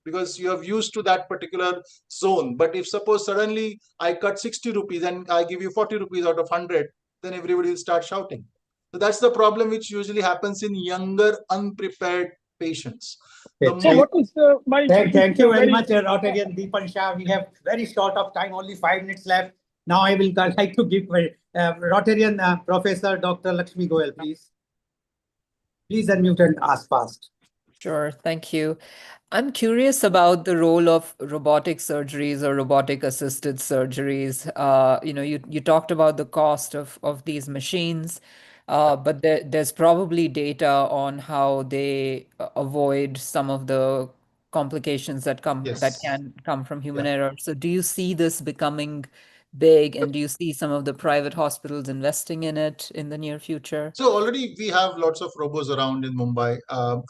because you have used to that particular zone. But if suppose suddenly I cut 60 rupees and I give you 40 rupees out of 100, then everybody will start shouting. So that's the problem which usually happens in younger, unprepared patients. So what is my... Thank you very much, Rotarian Deepan Shah. We have very short of time, only 5 minutes left. Now I will like to give Rotarian Professor Dr. Lakshmi Goyal, please. Please unmute and ask fast. Sure, thank you. I'm curious about the role of robotic surgeries or robotic assisted surgeries. You talked about the cost of these machines. but there's probably data on how they avoid some of the complications that Yes. can come from human Yeah. error. So do you see this becoming big, and do you see some of the private hospitals investing in it in the near future? So already we have lots of robots around in Mumbai.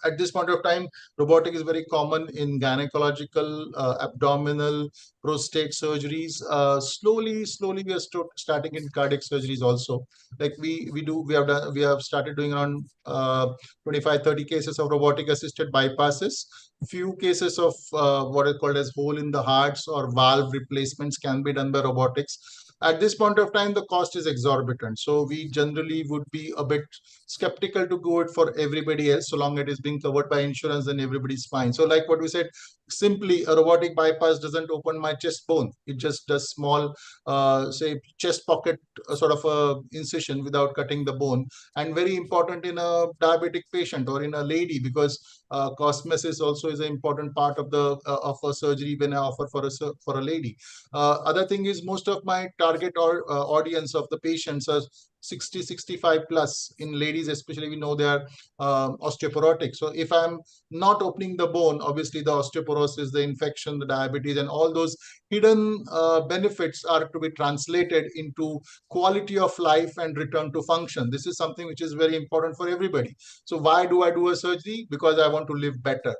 At this point of time, robotic is very common in gynecological, abdominal, prostate surgeries. Slowly we are starting in cardiac surgeries also. Like we have started doing around 25-30 cases of robotic assisted bypasses. Few cases of what is called as hole in the hearts or valve replacements can be done by robotics. At this point of time, the cost is exorbitant. So we generally would be a bit skeptical to go it for everybody else, so long it is being covered by insurance, then everybody's fine. So like what we said, simply a robotic bypass doesn't open my chest bone. It just does small, say, chest pocket sort of a incision without cutting the bone. And very important in a diabetic patient or in a lady, because cosmesis also is an important part of the of a surgery when I offer for a lady. Other thing is most of my target or audience of the patients are 60, 65 plus. In ladies especially, we know they are osteoporotic. So if I'm not opening the bone, obviously the osteoporosis, the infection, the diabetes, and all those hidden benefits are to be translated into quality of life and return to function. This is something which is very important for everybody. So why do I do a surgery? Because I want to live better.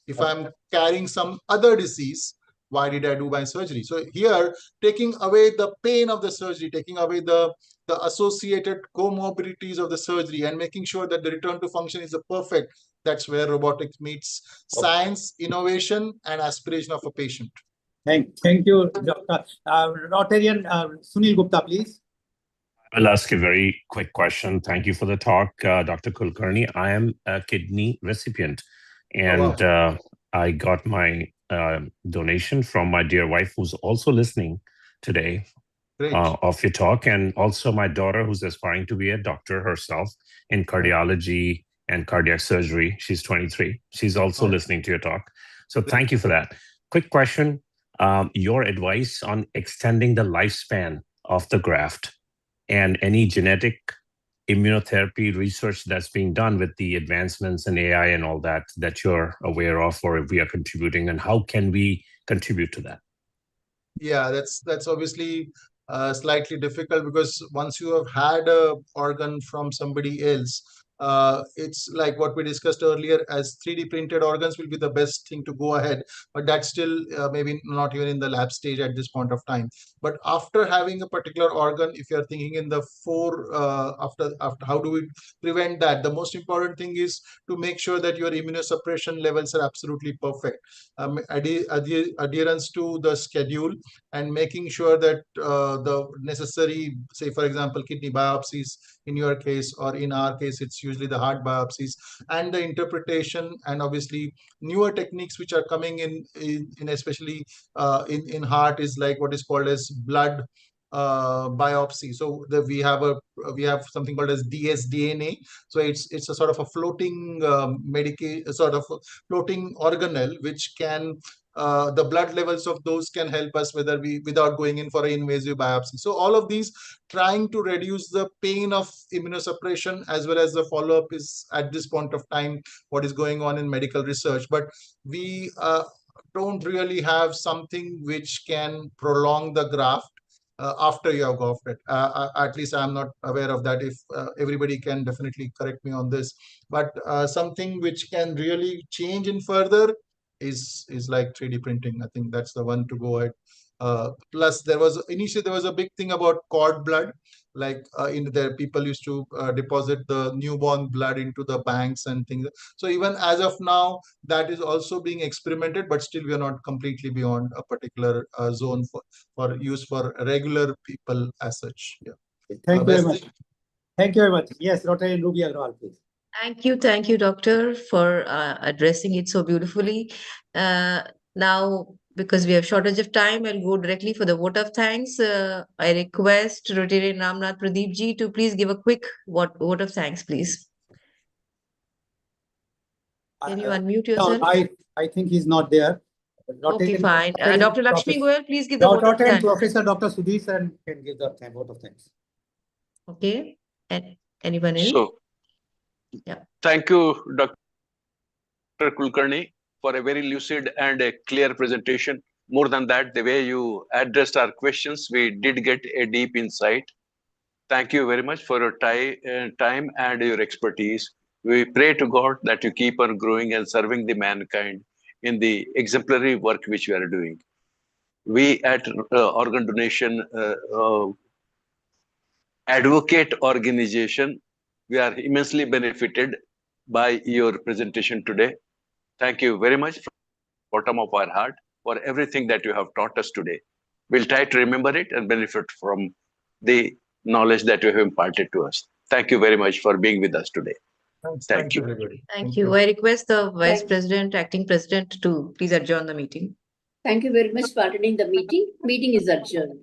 If I'm carrying some other disease, why did I do my surgery? So here, taking away the pain of the surgery, taking away the associated comorbidities of the surgery, and making sure that the return to function is a perfect, that's where robotics meets science, innovation, and aspiration of a patient. Thank you, Dr. Rotarian Sunil Gupta, please. I'll ask a very quick question. Thank you for the talk, Dr. Kulkarni. I am a kidney recipient, and I got my donation from my dear wife, who's also listening today of your talk, and also my daughter, who's aspiring to be a doctor herself in cardiology and cardiac surgery. She's 23. She's also listening to your talk. So thank you for that. Quick question. Your advice on extending the lifespan of the graft and any genetic immunotherapy research that's being done with the advancements in AI and all that you're aware of, or if we are contributing, and how can we contribute to that? Yeah, that's obviously slightly difficult, because once you have had a organ from somebody else, it's like what we discussed earlier, as 3D printed organs will be the best thing to go ahead, but that's still maybe not even in the lab stage at this point of time. But after having a particular organ, if you're thinking in the after how do we prevent that, the most important thing is to make sure that your immunosuppression levels are absolutely perfect. Adherence to the schedule, and making sure that the necessary, say for example, kidney biopsies in your case, or in our case it's usually the heart biopsies, and the interpretation, and obviously newer techniques which are coming in especially in heart, is like what is called as blood biopsy. So we have something called as dsDNA. So it's a sort of a floating sort of floating organelle, which can the blood levels of those can help us without going in for an invasive biopsy. So all of these, trying to reduce the pain of immunosuppression as well as the follow-up, is at this point of time what is going on in medical research. But we don't really have something which can prolong the graft after you have grafted. At least I'm not aware of that. If everybody can definitely correct me on this. But something which can really change in further is like 3D printing. I think that's the one to go ahead. Plus, initially there was a big thing about cord blood. Like in there, people used to deposit the newborn blood into the banks and things. So even as of now, that is also being experimented, but still we are not completely beyond a particular zone for use for regular people as such. Yeah. Thank you very much. Thank you very much. Yes, Rotarian Ruby Agrawal, please. Thank you, Doctor, for addressing it so beautifully. Now, because we have shortage of time, I'll go directly for the vote of thanks. I request Rotarian Ramnath Pradeep ji to please give a quick vote of thanks, please. Can you unmute yourself? No, I think he's not there. Okay, fine. Dr. Lakshmi Goyal, please give the vote of thanks. Professor Dr. Sudhir sir can give the vote of thanks. Okay. And Anyone else? So, Yeah. thank you, Dr. Kulkarni, for a very lucid and a clear presentation. More than that, the way you addressed our questions, we did get a deep insight. Thank you very much for your time and your expertise. We pray to God that you keep on growing and serving the mankind in the exemplary work which you are doing. We at Organ Donation Advocate Organization, we are immensely benefited by your presentation today. Thank you very much from the bottom of our heart for everything that you have taught us today. We'll try to remember it and benefit from the knowledge that you have imparted to us. Thank you very much for being with us today. Thank you. everybody. Thank you. I request the Vice Thanks. President, Acting President to please adjourn the meeting. Thank you very much for attending the meeting. Meeting is adjourned.